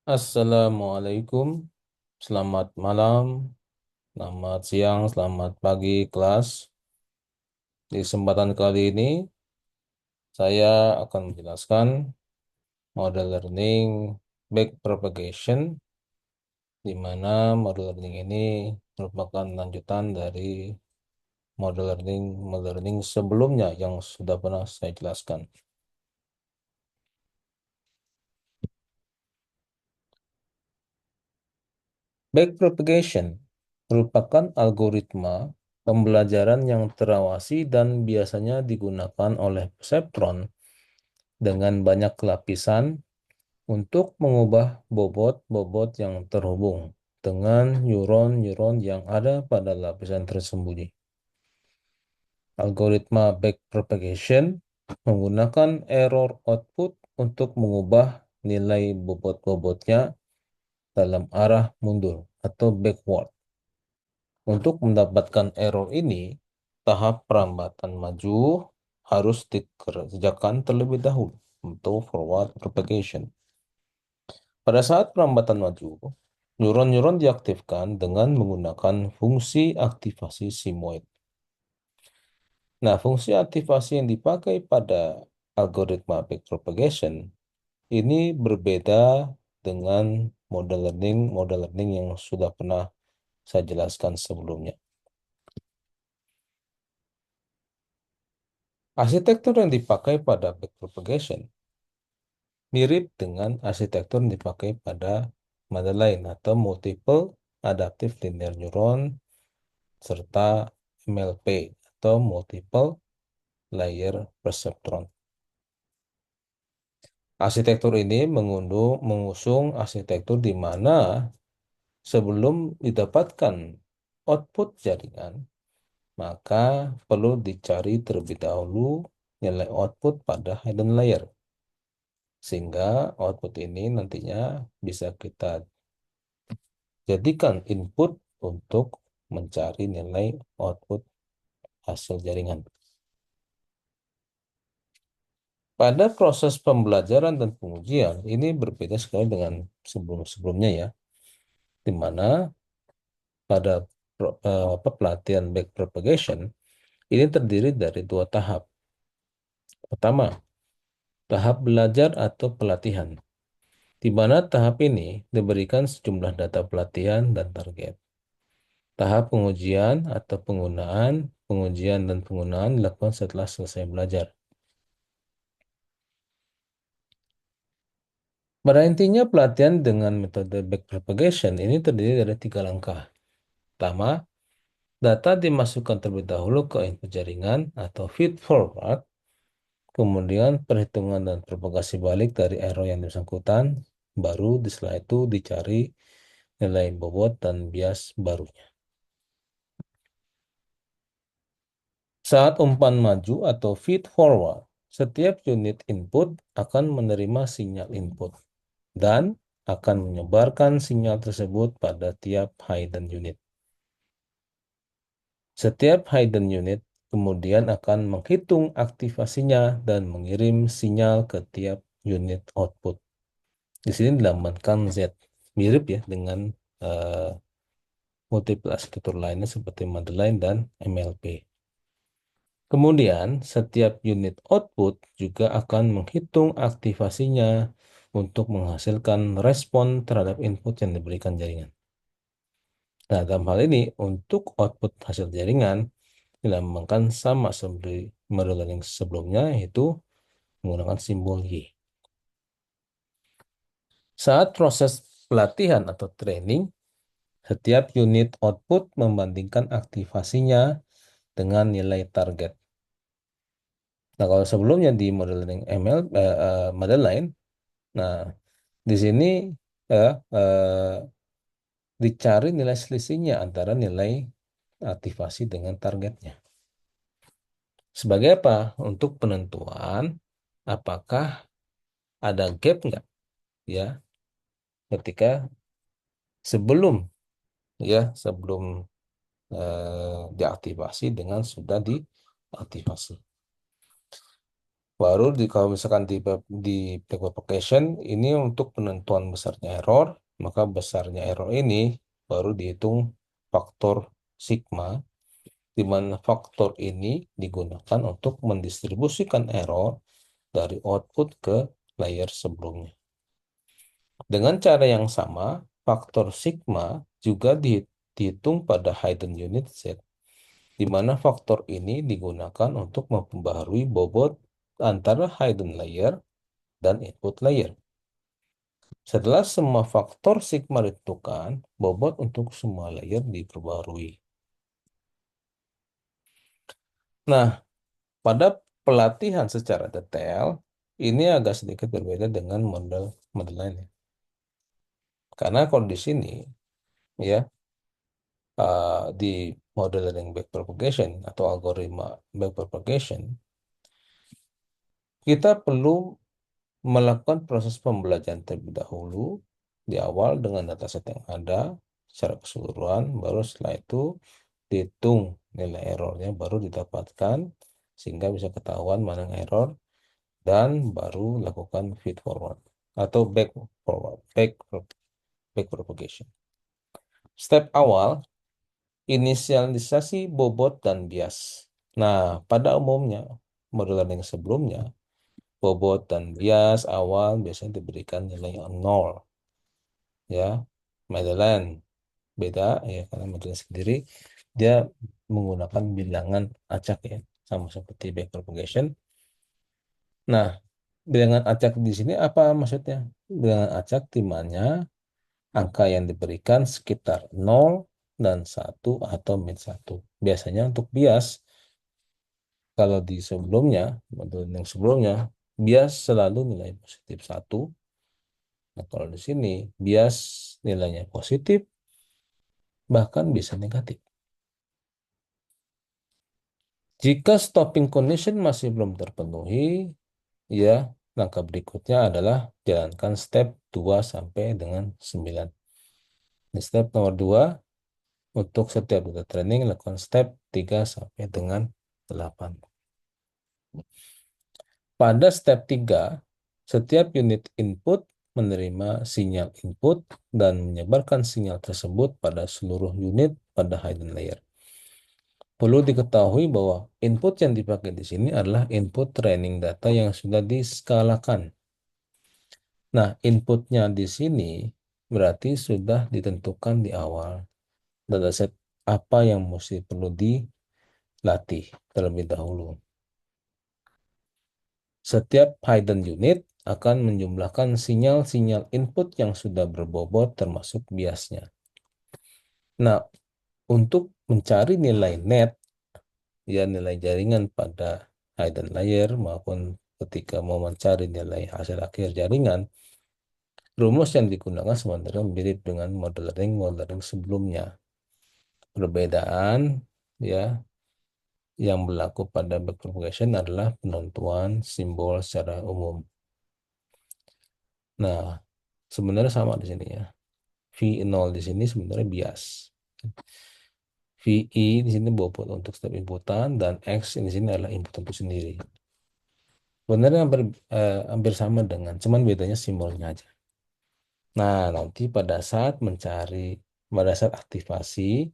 Assalamualaikum, selamat malam, selamat siang, selamat pagi kelas. Di kesempatan kali ini, saya akan menjelaskan model learning backpropagation, di mana model learning ini merupakan lanjutan dari model learning sebelumnya yang sudah pernah saya jelaskan. Backpropagation merupakan algoritma pembelajaran yang terawasi dan biasanya digunakan oleh perseptron dengan banyak lapisan untuk mengubah bobot-bobot yang terhubung dengan neuron-neuron yang ada pada lapisan tersembunyi. Algoritma backpropagation menggunakan error output untuk mengubah nilai bobot-bobotnya dalam arah mundur atau backward. Untuk mendapatkan error ini, tahap perambatan maju harus dikerjakan terlebih dahulu untuk forward propagation. Pada saat perambatan maju, neuron-neuron diaktifkan dengan menggunakan fungsi aktivasi sigmoid. Nah, fungsi aktivasi yang dipakai pada algoritma backpropagation ini berbeda dengan model learning yang sudah pernah saya jelaskan sebelumnya. Arsitektur yang dipakai pada backpropagation mirip dengan arsitektur yang dipakai pada model lain atau multiple adaptive linear neuron serta MLP atau multiple layer perceptron. Arsitektur ini mengusung arsitektur di mana sebelum didapatkan output jaringan, maka perlu dicari terlebih dahulu nilai output pada hidden layer. Sehingga output ini nantinya bisa kita jadikan input untuk mencari nilai output hasil jaringan. Pada proses pembelajaran dan pengujian, ini berbeda sekali dengan sebelum-sebelumnya ya, di mana pada pelatihan backpropagation ini terdiri dari dua tahap. Pertama, tahap belajar atau pelatihan, di mana tahap ini diberikan sejumlah data pelatihan dan target. Tahap pengujian atau pengujian dan penggunaan dilakukan setelah selesai belajar. Pada intinya, pelatihan dengan metode backpropagation ini terdiri dari 3 langkah. Pertama, data dimasukkan terlebih dahulu ke input jaringan atau feed forward, kemudian perhitungan dan propagasi balik dari error yang bersangkutan, baru setelah itu dicari nilai bobot dan bias barunya. Saat umpan maju atau feed forward, setiap unit input akan menerima sinyal input dan akan menyebarkan sinyal tersebut pada tiap hidden unit. Setiap hidden unit kemudian akan menghitung aktivasinya dan mengirim sinyal ke tiap unit output. Di sini dilambangkan Z. Mirip ya dengan uh, multiple arsitektur lainnya seperti Madeline dan MLP. Kemudian, setiap unit output juga akan menghitung aktivasinya untuk menghasilkan respon terhadap input yang diberikan jaringan. Nah, dalam hal ini, untuk output hasil jaringan dilambangkan sama seperti model learning sebelumnya, yaitu menggunakan simbol Y. Saat proses pelatihan atau training, setiap unit output membandingkan aktivasinya dengan nilai target. Nah, kalau sebelumnya di model learning ML, model lain, nah di sini eh, eh, dicari nilai selisihnya antara nilai aktivasi dengan targetnya. Sebagai apa? Untuk penentuan apakah ada gap nggak ya ketika sebelum sebelum diaktifasi dengan sudah diaktifasi. Baru kalau misalkan di back propagation ini untuk penentuan besarnya error, maka besarnya error ini baru dihitung faktor sigma, di mana faktor ini digunakan untuk mendistribusikan error dari output ke layer sebelumnya. Dengan cara yang sama, faktor sigma juga dihitung pada hidden unit set, di mana faktor ini digunakan untuk memperbaharui bobot antara hidden layer dan input layer. Setelah semua faktor sigma ditentukan, bobot untuk semua layer diperbarui. Nah, pada pelatihan secara detail, ini agak sedikit berbeda dengan model lainnya. Karena kalau di sini, ya, di model learning back propagation atau algoritma back propagation, kita perlu melakukan proses pembelajaran terlebih dahulu di awal dengan dataset yang ada secara keseluruhan, baru setelah itu dihitung nilai errornya, baru didapatkan sehingga bisa ketahuan mana yang error, dan baru lakukan feed forward atau back forward, back propagation. Step awal, inisialisasi bobot dan bias. Nah, pada umumnya model learning sebelumnya, bobot dan bias awal biasanya diberikan nilai yang 0, ya. Madeline beda, ya, karena Madeline sendiri dia menggunakan bilangan acak, ya, sama seperti back propagation. Nah, bilangan acak di sini apa maksudnya? Bilangan acak di mana angka yang diberikan sekitar 0 dan 1 atau min 1. Biasanya untuk bias, kalau di sebelumnya, model yang sebelumnya, bias selalu nilai positif 1. Nah, kalau di sini, bias nilainya positif, bahkan bisa negatif. Jika stopping condition masih belum terpenuhi, ya, langkah berikutnya adalah jalankan step 2 sampai dengan 9. Di step nomor 2, untuk setiap data training, lakukan step 3 sampai dengan 8. Pada step 3, setiap unit input menerima sinyal input dan menyebarkan sinyal tersebut pada seluruh unit pada hidden layer. Perlu diketahui bahwa input yang dipakai di sini adalah input training data yang sudah diskalakan. Nah, inputnya di sini berarti sudah ditentukan di awal. Dataset apa yang mesti perlu dilatih terlebih dahulu. Setiap hidden unit akan menjumlahkan sinyal-sinyal input yang sudah berbobot termasuk biasnya. Nah, untuk mencari nilai net, ya, nilai jaringan pada hidden layer maupun ketika mau mencari nilai hasil akhir jaringan, rumus yang digunakan sebenarnya mirip dengan modeling sebelumnya. Perbedaan, ya, yang berlaku pada backpropagation adalah penentuan simbol secara umum. Nah, sebenarnya sama di sini, ya. V0 di sini sebenarnya bias. VI di sini bobot untuk setiap inputan, dan X di sini adalah input itu sendiri. Sebenarnya hampir sama cuman bedanya simbolnya aja. Nah, nanti pada saat aktivasi,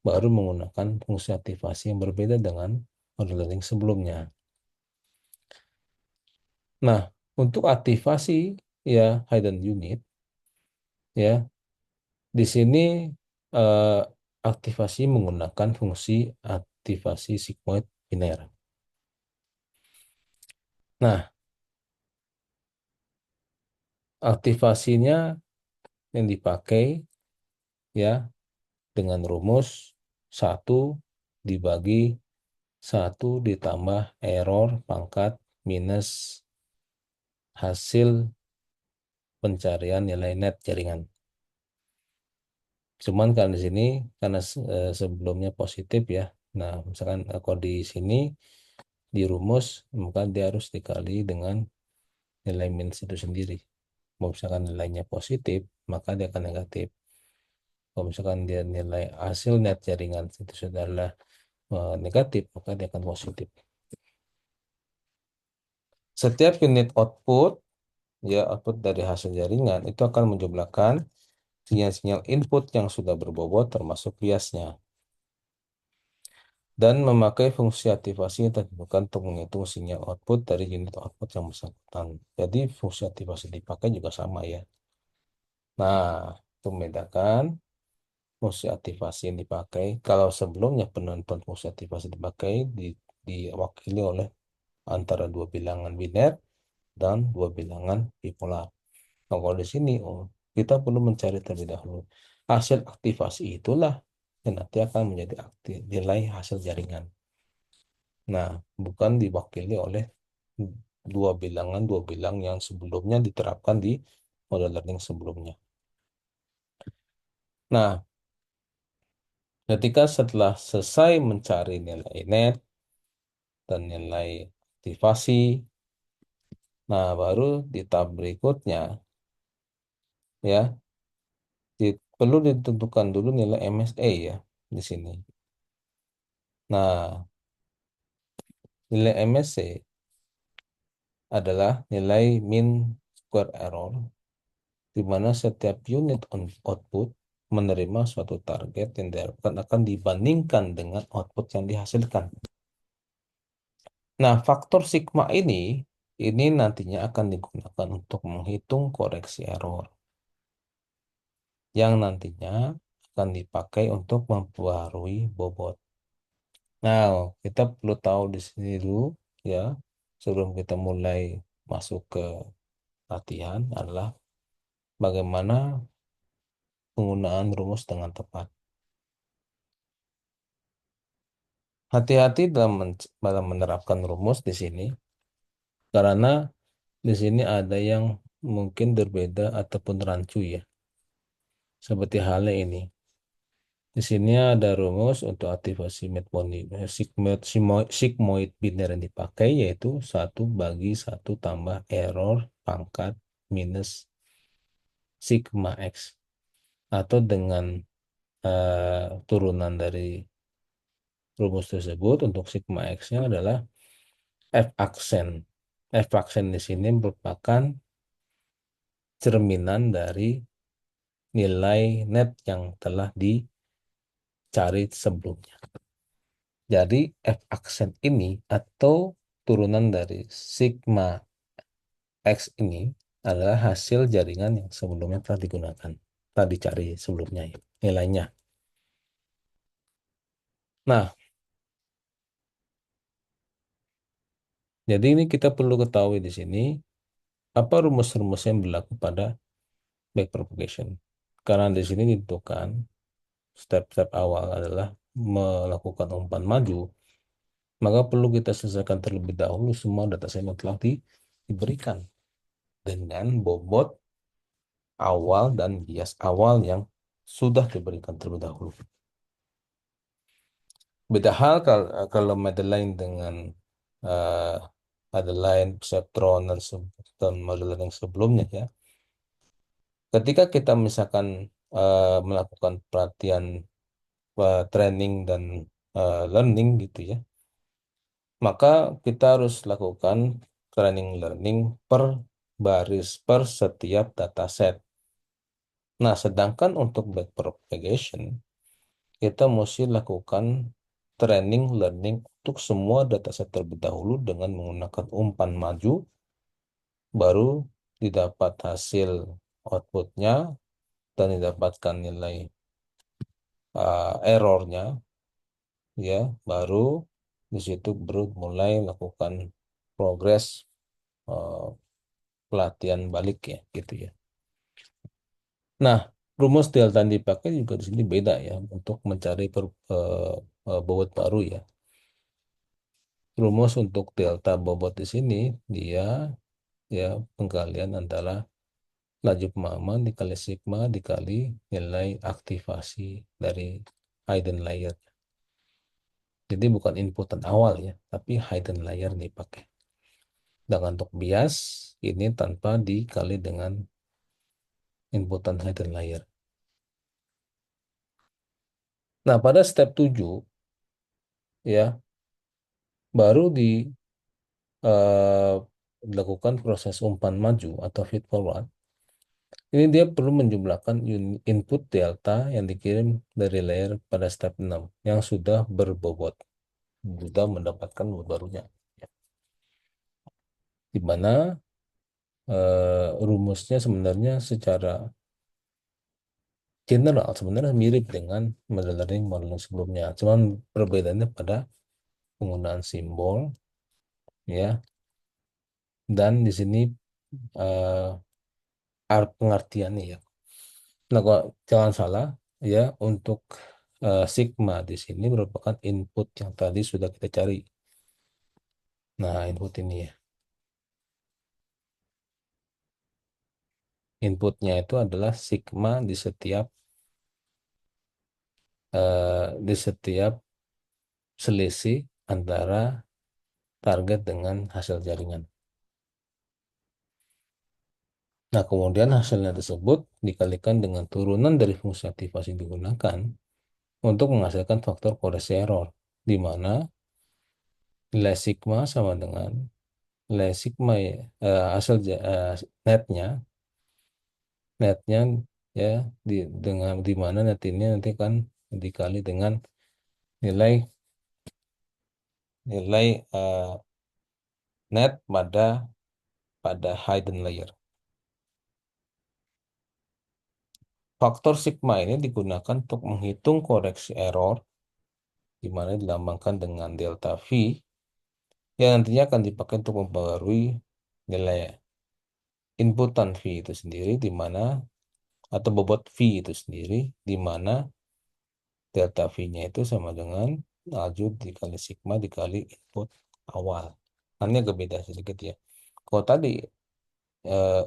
baru menggunakan fungsi aktivasi yang berbeda dengan modeling sebelumnya. Nah, untuk aktivasi, ya, hidden unit, ya, di sini eh, aktivasi menggunakan fungsi aktivasi sigmoid biner. Nah, aktivasinya yang dipakai, ya, dengan rumus 1 dibagi 1 ditambah error pangkat minus hasil pencarian nilai net jaringan. Cuman kan di sini karena sebelumnya positif, ya. Nah, misalkan kalau di sini di rumus, maka dia harus dikali dengan nilai minus itu sendiri. Kalau misalkan nilainya positif, maka dia akan negatif. Kalau misalkan dia nilai hasil net jaringan itu sudah negatif, maka dia akan positif. Setiap unit output, ya output dari hasil jaringan itu akan menjumlahkan sinyal-sinyal input yang sudah berbobot termasuk biasnya dan memakai fungsi aktivasi yang ditentukan untuk menghitung sinyal output dari unit output yang bersangkutan. Jadi fungsi aktivasi dipakai juga sama ya. Nah, itu membedakan fungsi aktivasi yang dipakai. Kalau sebelumnya penonton fungsi aktivasi dipakai diwakili oleh antara dua bilangan biner dan dua bilangan bipolar. Nah, kalau di sini kita perlu mencari terlebih dahulu hasil aktivasi itulah yang nanti akan menjadi nilai hasil jaringan. Nah, bukan diwakili oleh dua bilang yang sebelumnya diterapkan di model learning sebelumnya. Nah, ketika setelah selesai mencari nilai net dan nilai aktivasi, nah baru di tahap berikutnya ya perlu ditentukan dulu nilai MSA ya di sini. Nah, nilai MSA adalah nilai mean square error di mana setiap unit output menerima suatu target yang diharapkan akan dibandingkan dengan output yang dihasilkan. Nah, faktor sigma ini nantinya akan digunakan untuk menghitung koreksi error yang nantinya akan dipakai untuk memperbarui bobot. Nah, kita perlu tahu di sini dulu ya, sebelum kita mulai masuk ke latihan adalah bagaimana penggunaan rumus dengan tepat. Hati-hati dalam menerapkan rumus di sini, karena di sini ada yang mungkin berbeda ataupun rancu ya. Seperti halnya ini. Di sini ada rumus untuk aktivasi sigmoid biner yang dipakai yaitu 1/1 tambah error pangkat minus sigma X. Atau dengan turunan dari rumus tersebut untuk sigma X-nya adalah F aksen. F aksen di sini merupakan cerminan dari nilai net yang telah dicari sebelumnya. Jadi F aksen ini atau turunan dari sigma X ini adalah hasil jaringan yang sebelumnya telah digunakan, telah dicari sebelumnya ya, nilainya. Nah, jadi ini kita perlu ketahui di sini apa rumus-rumus yang berlaku pada backpropagation. Karena di sini ditentukan step-step awal adalah melakukan umpan maju, maka perlu kita selesaikan terlebih dahulu semua dataset yang telah diberikan dengan bobot awal dan bias awal yang sudah diberikan terlebih dahulu. Beda hal kalau Madeline dengan uh, Madeline, Perceptron, dan model yang sebelumnya ya. Ketika kita misalkan melakukan pelatihan, training dan learning gitu ya, maka kita harus lakukan training learning per baris per setiap dataset. Nah, sedangkan untuk backpropagation, kita mesti lakukan training learning untuk semua dataset terlebih dahulu dengan menggunakan umpan maju, baru didapat hasil outputnya dan didapatkan nilai errornya, ya, baru di situ baru mulai lakukan progres uh, pelatihan balik ya, gitu ya. Nah, rumus delta yang dipakai juga di sini beda ya untuk mencari bobot baru ya. Rumus untuk delta bobot di sini dia ya pengkalian antara laju pemahaman dikali sigma dikali nilai aktivasi dari hidden layer. Jadi bukan inputan awal ya, tapi hidden layer dipakai. Dan untuk bias ini tanpa dikali dengan inputan hidden layer. Nah, pada step 7 ya baru dilakukan proses umpan maju atau feed forward, ini dia perlu menjumlahkan input delta yang dikirim dari layer pada step 6 yang sudah berbobot, sudah mendapatkan bobot barunya. Ya. Di mana rumusnya sebenarnya secara general sebenarnya mirip dengan model learning model sebelumnya. Cuman perbedaannya pada penggunaan simbol, ya, dan di sini eh, pengertiannya ya. Nah, kok jangan salah ya, untuk sigma di sini merupakan input yang tadi sudah kita cari. Nah, input ini ya. Inputnya itu adalah sigma di setiap selisih antara target dengan hasil jaringan. Nah, kemudian hasilnya tersebut dikalikan dengan turunan dari fungsi aktivasi yang digunakan untuk menghasilkan faktor korelasi error, di mana nilai sigma sama dengan nilai sigma ya, hasil netnya netnya ya, dengan di mana net ini nanti kan dikali dengan nilai nilai net pada hidden layer. Faktor sigma ini digunakan untuk menghitung koreksi error, di mana dilambangkan dengan delta V, yang nantinya akan dipakai untuk mempengaruhi nilai inputan V itu sendiri, di mana atau bobot V itu sendiri, di mana delta V-nya itu sama dengan laju dikali sigma dikali input awal. Ini agak beda sedikit ya. Kalau tadi eh,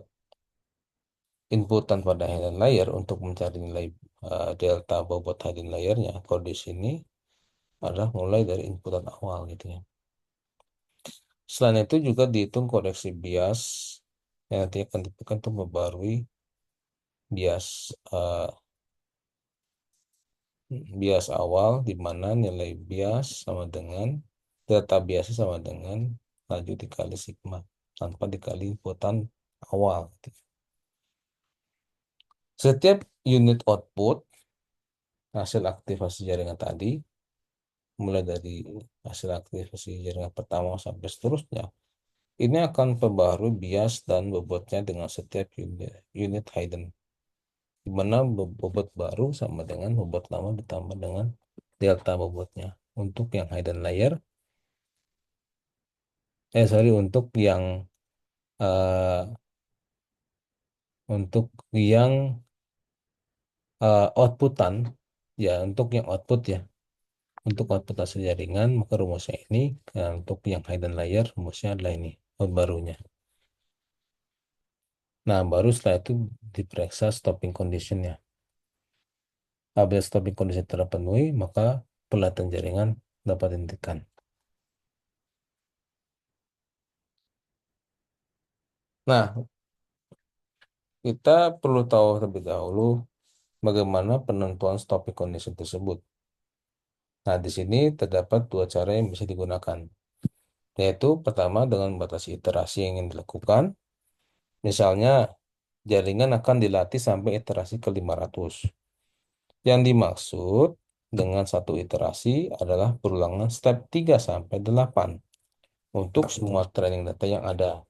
inputan pada hidden layer untuk mencari nilai delta bobot hidden layernya, kalau di sini adalah mulai dari inputan awal gitu ya. Selain itu juga dihitung koreksi bias yang nanti akan dipakai untuk membarui bias bias awal, di mana nilai bias sama dengan delta biasa sama dengan laju dikali sigma tanpa dikali inputan awal gitu. Setiap unit output hasil aktivasi jaringan tadi, mulai dari hasil aktivasi jaringan pertama sampai seterusnya, ini akan memperbarui bias dan bobotnya dengan setiap unit hidden, di mana bobot baru sama dengan bobot lama ditambah dengan delta bobotnya. Untuk yang hidden layer, untuk yang eh, untuk yang outputan, ya, untuk yang output ya, untuk output hasil jaringan, maka rumusnya ini. Untuk yang hidden layer rumusnya adalah ini barunya. Nah, baru setelah itu diperiksa stopping conditionnya. Apabila stopping condition terpenuhi, maka pelatihan jaringan dapat dihentikan. Nah, kita perlu tahu terlebih dahulu bagaimana penentuan stopping condition tersebut. Nah, di sini terdapat dua cara yang bisa digunakan, yaitu pertama dengan membatasi iterasi yang ingin dilakukan. Misalnya, jaringan akan dilatih sampai iterasi ke 500. Yang dimaksud dengan satu iterasi adalah perulangan step 3 sampai 8 untuk semua training data yang ada.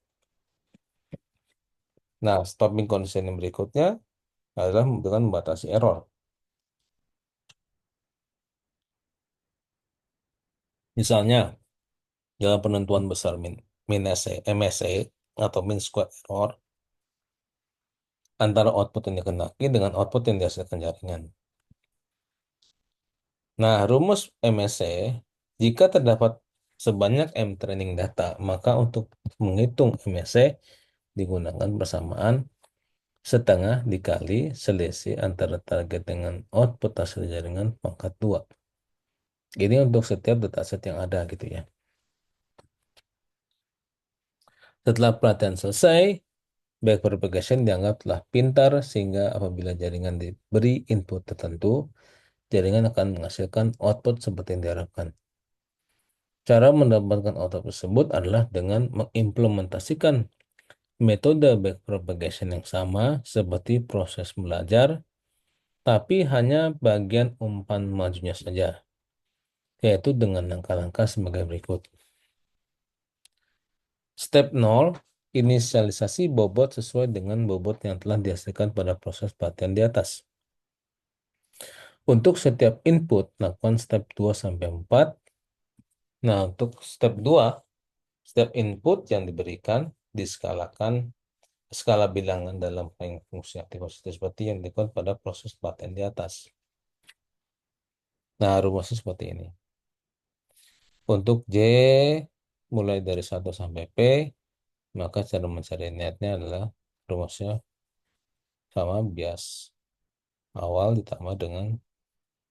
Nah, stopping condition yang berikutnya adalah dengan membatasi error. Misalnya, dalam penentuan besar MSE atau mean square error antara output yang dikehendaki dengan output yang dihasilkan jaringan. Nah, rumus MSE, jika terdapat sebanyak M training data, maka untuk menghitung MSE digunakan persamaan setengah dikali selisih antara target dengan output hasil jaringan pangkat 2. Ini untuk setiap dataset yang ada gitu ya. Setelah pelatihan selesai, backpropagation dianggap telah pintar, sehingga apabila jaringan diberi input tertentu, jaringan akan menghasilkan output seperti yang diharapkan. Cara mendapatkan output tersebut adalah dengan mengimplementasikan metode backpropagation yang sama seperti proses belajar, tapi hanya bagian umpan majunya saja, yaitu dengan langkah-langkah sebagai berikut. Step 0, inisialisasi bobot sesuai dengan bobot yang telah dihasilkan pada proses pelatihan di atas. Untuk setiap input, lakukan step 2 sampai 4. Nah, untuk step 2, setiap input yang diberikan diskalakan skala bilangan dalam fungsi aktivasi seperti yang dilakukan pada proses pelatihan di atas. Nah, rumusnya seperti ini. Untuk J mulai dari 1 sampai P, maka cara mencari netnya adalah rumusnya sama bias awal ditambah dengan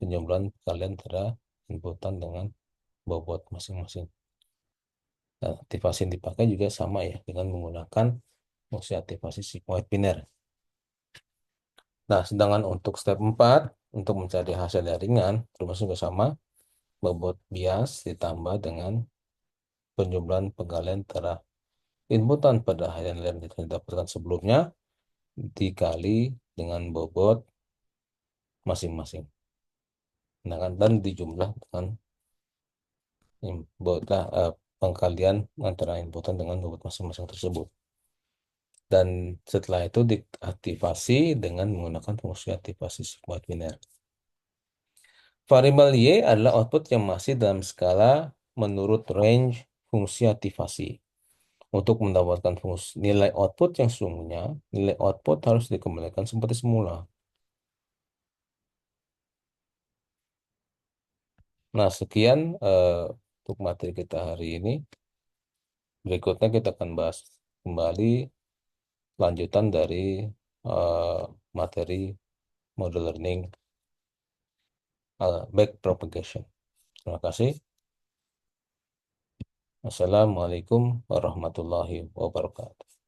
penjumlahan kalian antara inputan dengan bobot masing-masing. Nah, aktivasi yang dipakai juga sama ya, dengan menggunakan fungsi aktivasi sigmoid biner. Nah, sedangkan untuk step 4, untuk mencari hasil jaringan, rumusnya juga sama, bobot bias ditambah dengan penjumlahan penggalian antara inputan pada harian yang didapatkan sebelumnya dikali dengan bobot masing-masing. Nah, kan, dan dijumlah dengan pengkalian antara inputan dengan bobot masing-masing tersebut. Dan setelah itu diaktifasi dengan menggunakan fungsi aktivasi sigmoid biner. Variabel Y adalah output yang masih dalam skala menurut range fungsi aktivasi. Untuk mendapatkan nilai output yang sesungguhnya, nilai output harus dikembalikan seperti semula. Nah, sekian untuk materi kita hari ini. Berikutnya kita akan bahas kembali lanjutan dari eh, materi model learning backpropagation. Terima kasih. Assalamualaikum warahmatullahi wabarakatuh.